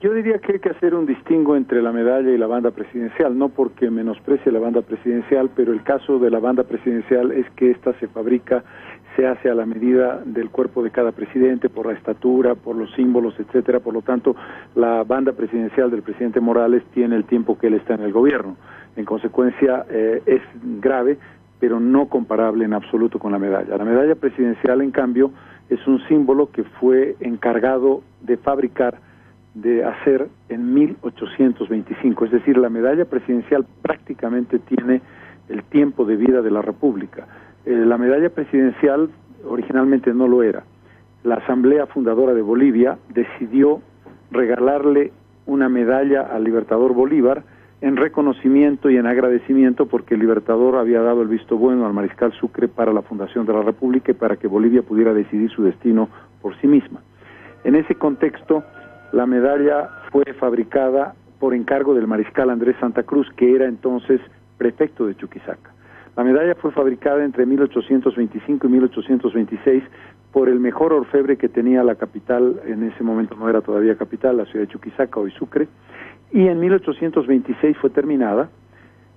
Yo diría que hay que hacer un distingo entre la medalla y la banda presidencial, no porque menosprecie la banda presidencial, pero el caso de la banda presidencial es que esta se fabrica, se hace a la medida del cuerpo de cada presidente, por la estatura, por los símbolos, etcétera. Por lo tanto, la banda presidencial del presidente Morales tiene el tiempo que él está en el gobierno. En consecuencia, es grave, pero no comparable en absoluto con la medalla. La medalla presidencial, en cambio, es un símbolo que fue encargado de fabricar, de hacer en 1825, es decir, la medalla presidencial prácticamente tiene el tiempo de vida de la República. La medalla presidencial originalmente no lo era. La Asamblea Fundadora de Bolivia decidió regalarle una medalla al Libertador Bolívar en reconocimiento y en agradecimiento porque el Libertador había dado el visto bueno al Mariscal Sucre para la fundación de la República y para que Bolivia pudiera decidir su destino por sí misma. En ese contexto, la medalla fue fabricada por encargo del Mariscal Andrés Santa Cruz, que era entonces prefecto de Chuquisaca. La medalla fue fabricada entre 1825 y 1826 por el mejor orfebre que tenía la capital, en ese momento no era todavía capital, la ciudad de Chuquisaca, hoy Sucre, y en 1826 fue terminada.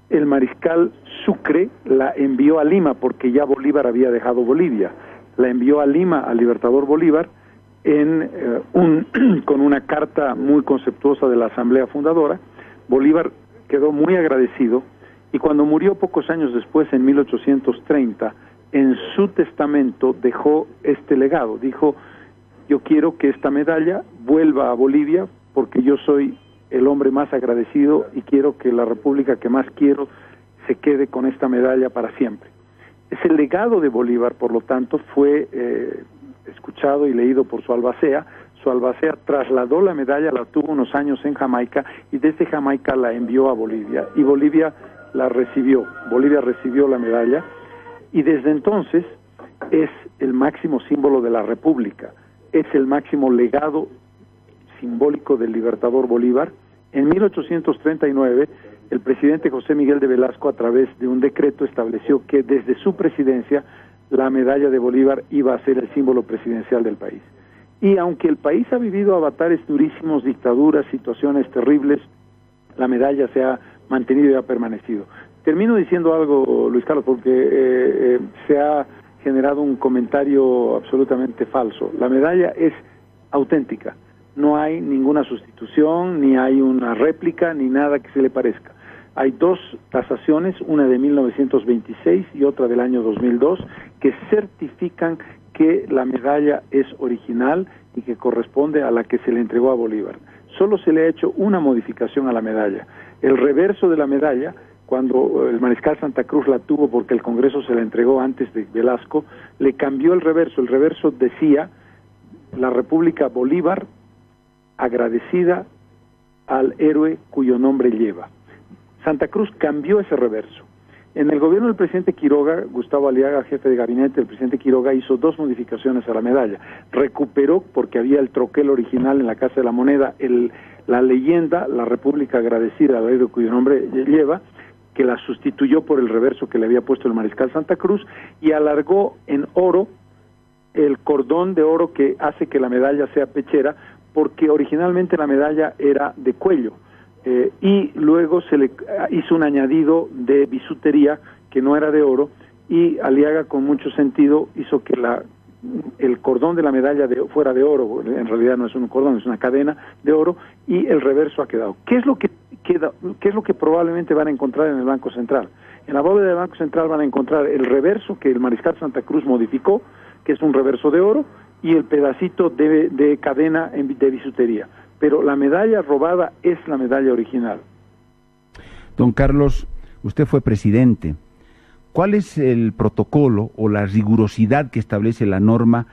El Mariscal Sucre la envió a Lima, porque ya Bolívar había dejado Bolivia, la envió a Lima al Libertador Bolívar, con una carta muy conceptuosa de la Asamblea Fundadora. Bolívar quedó muy agradecido y cuando murió pocos años después, en 1830, en su testamento dejó este legado. Dijo: yo quiero que esta medalla vuelva a Bolivia porque yo soy el hombre más agradecido y quiero que la república que más quiero se quede con esta medalla para siempre. Ese legado de Bolívar, por lo tanto, fue escuchado y leído por su albacea. Su albacea trasladó la medalla, la tuvo unos años en Jamaica y desde Jamaica la envió a Bolivia y Bolivia la recibió. Bolivia recibió la medalla y desde entonces es el máximo símbolo de la República, es el máximo legado simbólico del Libertador Bolívar. En 1839 el presidente José Miguel de Velasco, a través de un decreto, estableció que desde su presidencia la medalla de Bolívar iba a ser el símbolo presidencial del país. Y aunque el país ha vivido avatares durísimos, dictaduras, situaciones terribles, la medalla se ha mantenido y ha permanecido. Termino diciendo algo, Luis Carlos, porque se ha generado un comentario absolutamente falso. La medalla es auténtica, no hay ninguna sustitución, ni hay una réplica, ni nada que se le parezca. Hay dos tasaciones, una de 1926 y otra del año 2002, que certifican que la medalla es original y que corresponde a la que se le entregó a Bolívar. Solo se le ha hecho una modificación a la medalla. El reverso de la medalla, cuando el Mariscal Santa Cruz la tuvo porque el Congreso se la entregó antes de Velasco, le cambió el reverso. El reverso decía: la República Bolívar, agradecida al héroe cuyo nombre lleva. Santa Cruz cambió ese reverso. En el gobierno del presidente Quiroga, Gustavo Aliaga, jefe de gabinete del presidente Quiroga, hizo dos modificaciones a la medalla. Recuperó, porque había el troquel original en la Casa de la Moneda, la leyenda, la República agradecida al héroe cuyo nombre lleva, que la sustituyó por el reverso que le había puesto el Mariscal Santa Cruz, y alargó en oro el cordón de oro que hace que la medalla sea pechera, porque originalmente la medalla era de cuello. Y luego se le hizo un añadido de bisutería que no era de oro, y Aliaga, con mucho sentido, hizo que el cordón de la medalla fuera de oro. En realidad no es un cordón, es una cadena de oro, y el reverso ha quedado. ¿Qué es lo que probablemente van a encontrar en el Banco Central? En la bóveda del Banco Central van a encontrar el reverso que el Mariscal Santa Cruz modificó, que es un reverso de oro, y el pedacito de cadena de bisutería. Pero la medalla robada es la medalla original. Don Carlos, usted fue presidente. ¿Cuál es el protocolo o la rigurosidad que establece la norma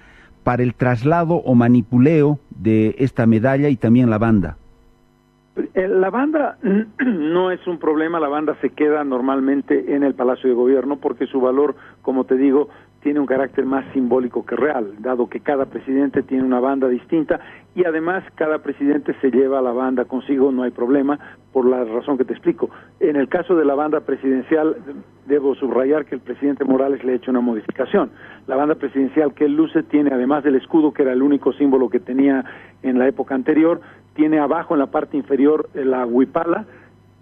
para el traslado o manipuleo de esta medalla y también la banda? La banda no es un problema. La banda se queda normalmente en el Palacio de Gobierno porque su valor, como te digo, tiene un carácter más simbólico que real, dado que cada presidente tiene una banda distinta y además cada presidente se lleva la banda consigo, no hay problema, por la razón que te explico. En el caso de la banda presidencial, debo subrayar que el presidente Morales le ha hecho una modificación. La banda presidencial que él luce tiene, además del escudo, que era el único símbolo que tenía en la época anterior, tiene abajo en la parte inferior la huipala,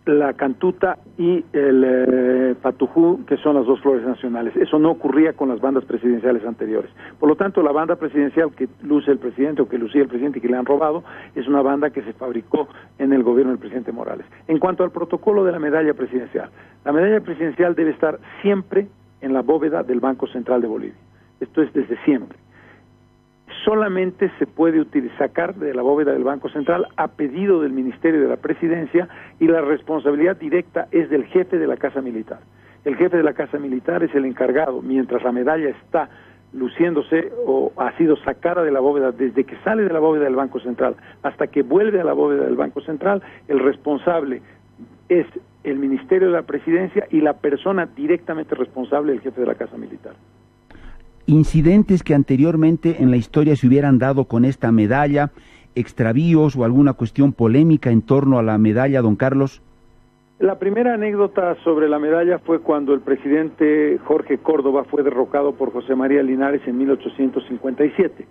la cantuta y el patujú, que son las dos flores nacionales. Eso no ocurría con las bandas presidenciales anteriores. Por lo tanto, la banda presidencial que luce el presidente o que lucía el presidente y que le han robado es una banda que se fabricó en el gobierno del presidente Morales. En cuanto al protocolo de la medalla presidencial, la medalla presidencial debe estar siempre en la bóveda del Banco Central de Bolivia. Esto es desde siempre. Solamente se puede sacar de la bóveda del Banco Central a pedido del Ministerio de la Presidencia, y la responsabilidad directa es del jefe de la Casa Militar. El jefe de la Casa Militar es el encargado, mientras la medalla está luciéndose o ha sido sacada de la bóveda, desde que sale de la bóveda del Banco Central hasta que vuelve a la bóveda del Banco Central, el responsable es el Ministerio de la Presidencia y la persona directamente responsable del jefe de la Casa Militar. Incidentes que anteriormente en la historia se hubieran dado con esta medalla, extravíos o alguna cuestión polémica en torno a la medalla, don Carlos. La primera anécdota sobre la medalla fue cuando el presidente Jorge Córdoba fue derrocado por José María Linares en 1857.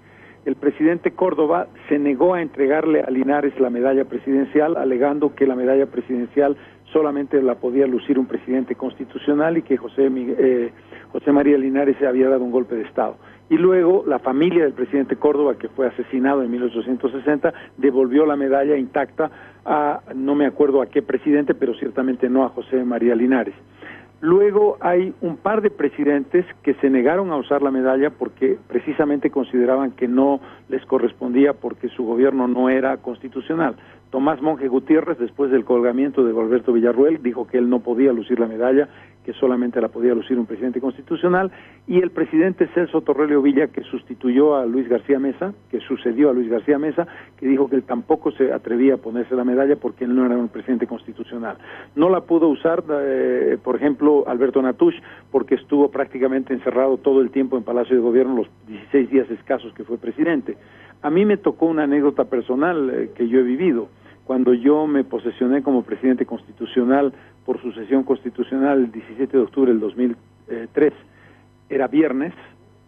El presidente Córdoba se negó a entregarle a Linares la medalla presidencial, alegando que la medalla presidencial solamente la podía lucir un presidente constitucional y que José María Linares se había dado un golpe de Estado. Y luego la familia del presidente Córdoba, que fue asesinado en 1860, devolvió la medalla intacta a, no me acuerdo a qué presidente, pero ciertamente no a José María Linares. Luego hay un par de presidentes que se negaron a usar la medalla porque precisamente consideraban que no les correspondía porque su gobierno no era constitucional. Tomás Monge Gutiérrez, después del colgamiento de Gualberto Villarroel, dijo que él no podía lucir la medalla, que solamente la podía lucir un presidente constitucional, y el presidente Celso Torrelio Villa, que sustituyó a Luis García Mesa, que sucedió a Luis García Mesa, que dijo que él tampoco se atrevía a ponerse la medalla porque él no era un presidente constitucional. No la pudo usar, por ejemplo, Alberto Natush, porque estuvo prácticamente encerrado todo el tiempo en Palacio de Gobierno, los 16 días escasos que fue presidente. A mí me tocó una anécdota personal que yo he vivido. Cuando yo me posesioné como presidente constitucional por sucesión constitucional el 17 de octubre del 2003, era viernes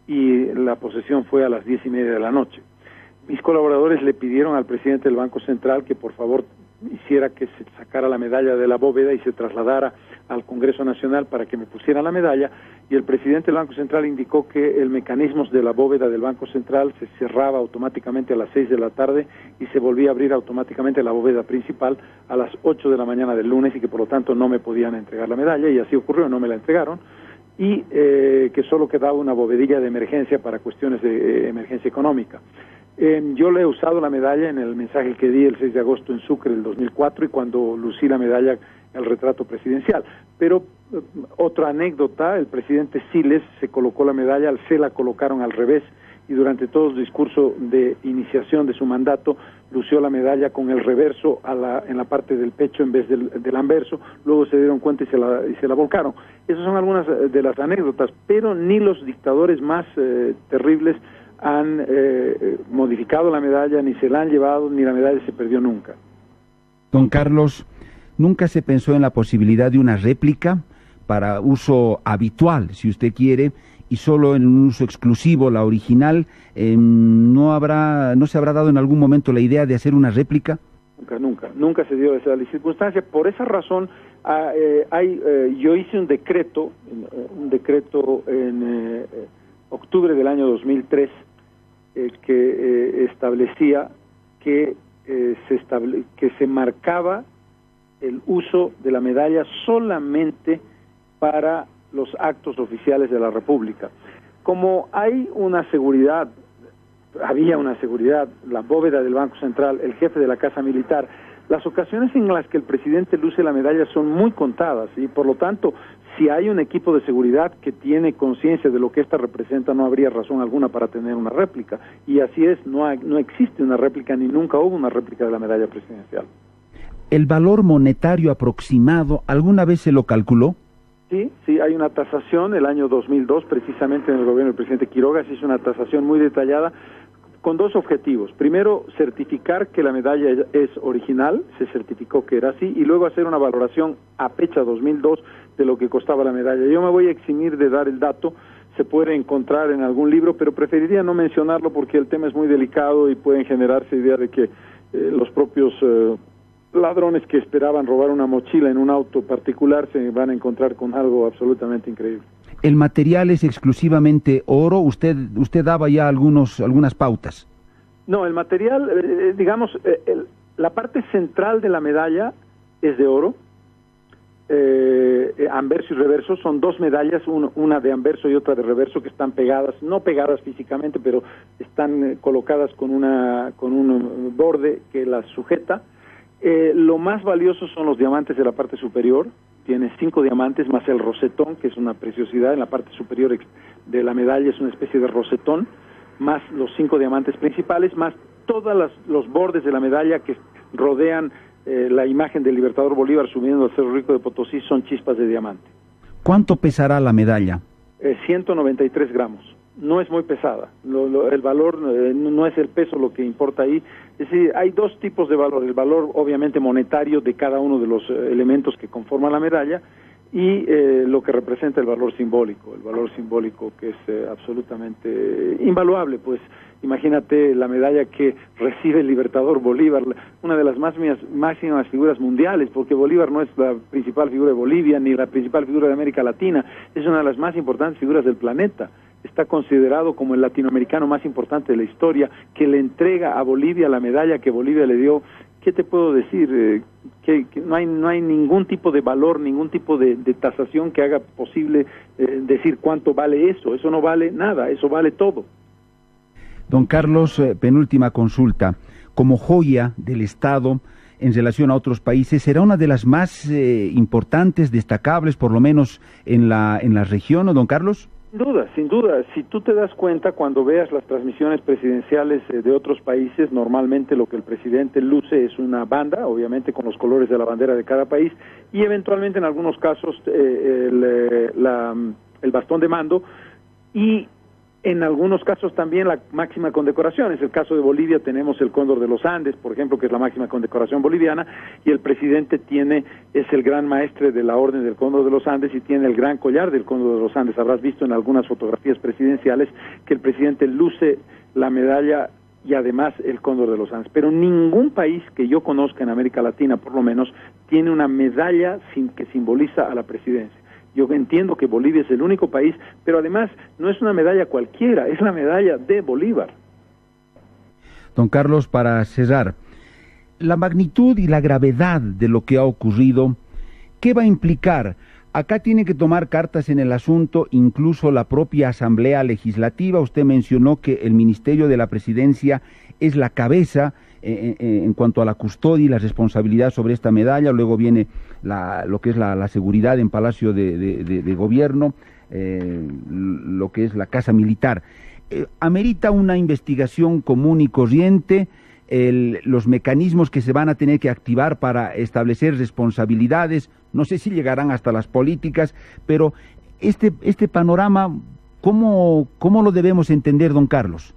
y la posesión fue a las 10:30 de la noche. Mis colaboradores le pidieron al presidente del Banco Central que por favor hiciera que se sacara la medalla de la bóveda y se trasladara al Congreso Nacional para que me pusiera la medalla, y el presidente del Banco Central indicó que el mecanismo de la bóveda del Banco Central se cerraba automáticamente a las 6 de la tarde y se volvía a abrir automáticamente la bóveda principal a las 8 de la mañana del lunes, y que por lo tanto no me podían entregar la medalla, y así ocurrió, no me la entregaron, y que solo quedaba una bovedilla de emergencia para cuestiones de emergencia económica. Yo le he usado la medalla en el mensaje que di el 6 de agosto en Sucre del 2004 y cuando lucí la medalla el retrato presidencial. Pero otra anécdota, el presidente Siles se colocó la medalla, se la colocaron al revés, y durante todo el discurso de iniciación de su mandato lució la medalla con el reverso en la parte del pecho en vez del anverso. Luego se dieron cuenta y se la volcaron. Esas son algunas de las anécdotas, pero ni los dictadores más terribles han modificado la medalla, ni se la han llevado, ni la medalla se perdió nunca. Don Carlos, ¿nunca se pensó en la posibilidad de una réplica para uso habitual, si usted quiere, y solo en un uso exclusivo, la original? ¿No se habrá dado en algún momento la idea de hacer una réplica? Nunca se dio esa circunstancia. Por esa razón, yo hice un decreto en octubre del año 2003 que establecía que se marcaba el uso de la medalla solamente para los actos oficiales de la República. Como había una seguridad, la bóveda del Banco Central, el jefe de la Casa Militar, las ocasiones en las que el presidente luce la medalla son muy contadas, y por lo tanto, si hay un equipo de seguridad que tiene conciencia de lo que esta representa, no habría razón alguna para tener una réplica. Y así es, no existe una réplica, ni nunca hubo una réplica de la medalla presidencial. ¿El valor monetario aproximado alguna vez se lo calculó? Sí, hay una tasación. El año 2002, precisamente en el gobierno del presidente Quiroga, se hizo una tasación muy detallada con dos objetivos. Primero, certificar que la medalla es original, se certificó que era así, y luego hacer una valoración a fecha 2002 de lo que costaba la medalla. Yo me voy a eximir de dar el dato, se puede encontrar en algún libro, pero preferiría no mencionarlo porque el tema es muy delicado y pueden generarse idea de que los propios ladrones que esperaban robar una mochila en un auto particular se van a encontrar con algo absolutamente increíble. ¿El material es exclusivamente oro? Usted daba ya algunas pautas. No, el material, la parte central de la medalla es de oro. Anverso y reverso son dos medallas, una de anverso y otra de reverso, que están pegadas, no pegadas físicamente, pero están colocadas con un borde que las sujeta. Lo más valioso son los diamantes de la parte superior. Tiene 5 diamantes más el rosetón, que es una preciosidad. En la parte superior de la medalla es una especie de rosetón, más los 5 diamantes principales, más todos los bordes de la medalla que rodean la imagen del Libertador Bolívar subiendo al Cerro Rico de Potosí, son chispas de diamante. ¿Cuánto pesará la medalla? 193 gramos. No es muy pesada. El valor no es el peso lo que importa ahí. Es decir, hay dos tipos de valor. El valor obviamente monetario de cada uno de los elementos que conforman la medalla y lo que representa el valor simbólico que es absolutamente invaluable. Pues imagínate la medalla que recibe el Libertador Bolívar, una de las máximas figuras mundiales, porque Bolívar no es la principal figura de Bolivia ni la principal figura de América Latina, es una de las más importantes figuras del planeta. Está considerado como el latinoamericano más importante de la historia, que le entrega a Bolivia la medalla que Bolivia le dio. ¿Qué te puedo decir? Que no hay ningún tipo de valor, ningún tipo de tasación que haga posible decir cuánto vale eso. Eso no vale nada, eso vale todo. Don Carlos, penúltima consulta. Como joya del Estado en relación a otros países, ¿será una de las más importantes, destacables, por lo menos en la región, ¿no, don Carlos? Sin duda. Si tú te das cuenta cuando veas las transmisiones presidenciales de otros países, normalmente lo que el presidente luce es una banda, obviamente con los colores de la bandera de cada país, y eventualmente en algunos casos el bastón de mando, y en algunos casos también la máxima condecoración. Es el caso de Bolivia, tenemos el Cóndor de los Andes, por ejemplo, que es la máxima condecoración boliviana, y el presidente es el gran maestre de la Orden del Cóndor de los Andes y tiene el gran collar del Cóndor de los Andes. Habrás visto en algunas fotografías presidenciales que el presidente luce la medalla y además el Cóndor de los Andes. Pero ningún país que yo conozca en América Latina, por lo menos, tiene una medalla que simboliza a la presidencia. Yo entiendo que Bolivia es el único país, pero además no es una medalla cualquiera, es la medalla de Bolívar. Don Carlos, para cerrar, la magnitud y la gravedad de lo que ha ocurrido, ¿qué va a implicar? Acá tiene que tomar cartas en el asunto incluso la propia Asamblea Legislativa. Usted mencionó que el Ministerio de la Presidencia es la cabeza en cuanto a la custodia y la responsabilidad sobre esta medalla. Luego viene lo que es la seguridad en Palacio de Gobierno, lo que es la Casa Militar. ¿Amerita una investigación común y corriente? Los mecanismos que se van a tener que activar para establecer responsabilidades, no sé si llegarán hasta las políticas, pero este panorama, ¿cómo lo debemos entender, don Carlos?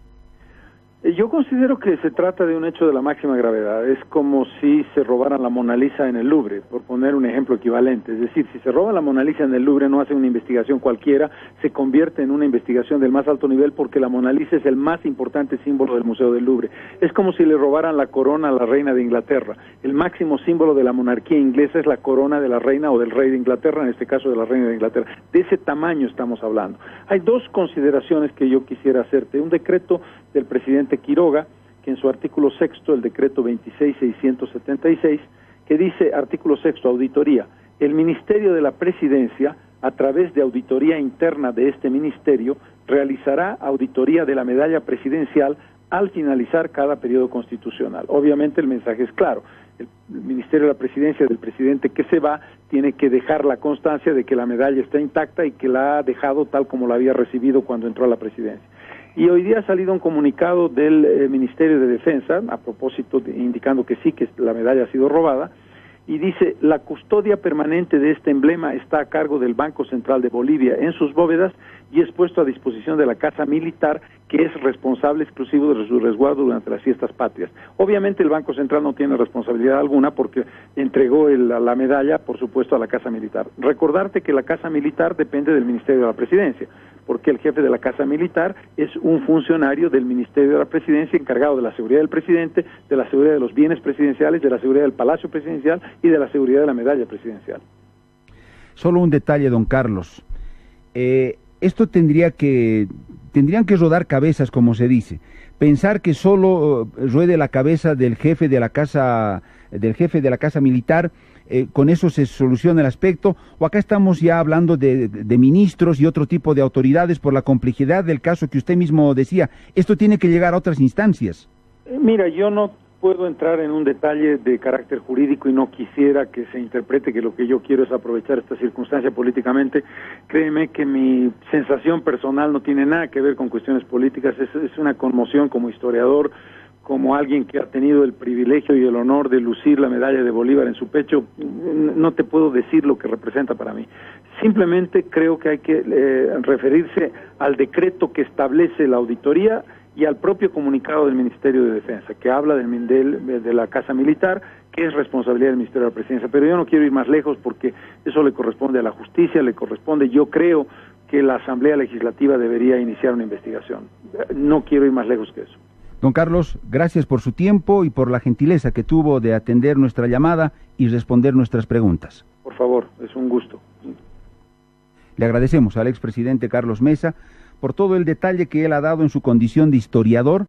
Yo considero que se trata de un hecho de la máxima gravedad. Es como si se robaran la Mona Lisa en el Louvre, por poner un ejemplo equivalente. Es decir, si se roba la Mona Lisa en el Louvre, no hace una investigación cualquiera, se convierte en una investigación del más alto nivel, porque la Mona Lisa es el más importante símbolo del Museo del Louvre. Es como si le robaran la corona a la reina de Inglaterra. El máximo símbolo de la monarquía inglesa es la corona de la reina o del rey de Inglaterra, en este caso de la reina de Inglaterra. De ese tamaño estamos hablando. Hay dos consideraciones que yo quisiera hacerte. Un decreto del presidente Quiroga, que en su artículo 6, el decreto 26.676, que dice, artículo 6, auditoría: el Ministerio de la Presidencia, a través de auditoría interna de este ministerio, realizará auditoría de la medalla presidencial al finalizar cada periodo constitucional. Obviamente el mensaje es claro: el Ministerio de la Presidencia del presidente que se va tiene que dejar la constancia de que la medalla está intacta y que la ha dejado tal como la había recibido cuando entró a la presidencia. Y hoy día ha salido un comunicado del Ministerio de Defensa, a propósito, indicando que sí, que la medalla ha sido robada, y dice: la custodia permanente de este emblema está a cargo del Banco Central de Bolivia en sus bóvedas y es puesto a disposición de la Casa Militar, que es responsable exclusivo de su resguardo durante las fiestas patrias. Obviamente el Banco Central no tiene responsabilidad alguna porque entregó la medalla, por supuesto, a la Casa Militar. Recordarte que la Casa Militar depende del Ministerio de la Presidencia, porque el jefe de la Casa Militar es un funcionario del Ministerio de la Presidencia encargado de la seguridad del presidente, de la seguridad de los bienes presidenciales, de la seguridad del Palacio Presidencial y de la seguridad de la medalla presidencial. Solo un detalle, don Carlos. Esto tendrían que rodar cabezas, como se dice. Pensar que solo ruede la cabeza del jefe de la casa militar, con eso se soluciona el aspecto, o acá estamos ya hablando de ministros y otro tipo de autoridades por la complejidad del caso que usted mismo decía. Esto tiene que llegar a otras instancias. Mira, yo no puedo entrar en un detalle de carácter jurídico y no quisiera que se interprete que lo que yo quiero es aprovechar esta circunstancia políticamente. Créeme que mi sensación personal no tiene nada que ver con cuestiones políticas, es una conmoción como historiador, como alguien que ha tenido el privilegio y el honor de lucir la medalla de Bolívar en su pecho. No te puedo decir lo que representa para mí. Simplemente creo que hay que referirse al decreto que establece la auditoría y al propio comunicado del Ministerio de Defensa, que habla de la Casa Militar, que es responsabilidad del Ministerio de la Presidencia. Pero yo no quiero ir más lejos porque eso le corresponde a la justicia, yo creo que la Asamblea Legislativa debería iniciar una investigación. No quiero ir más lejos que eso. Don Carlos, gracias por su tiempo y por la gentileza que tuvo de atender nuestra llamada y responder nuestras preguntas. Por favor, es un gusto. Le agradecemos al expresidente Carlos Mesa por todo el detalle que él ha dado en su condición de historiador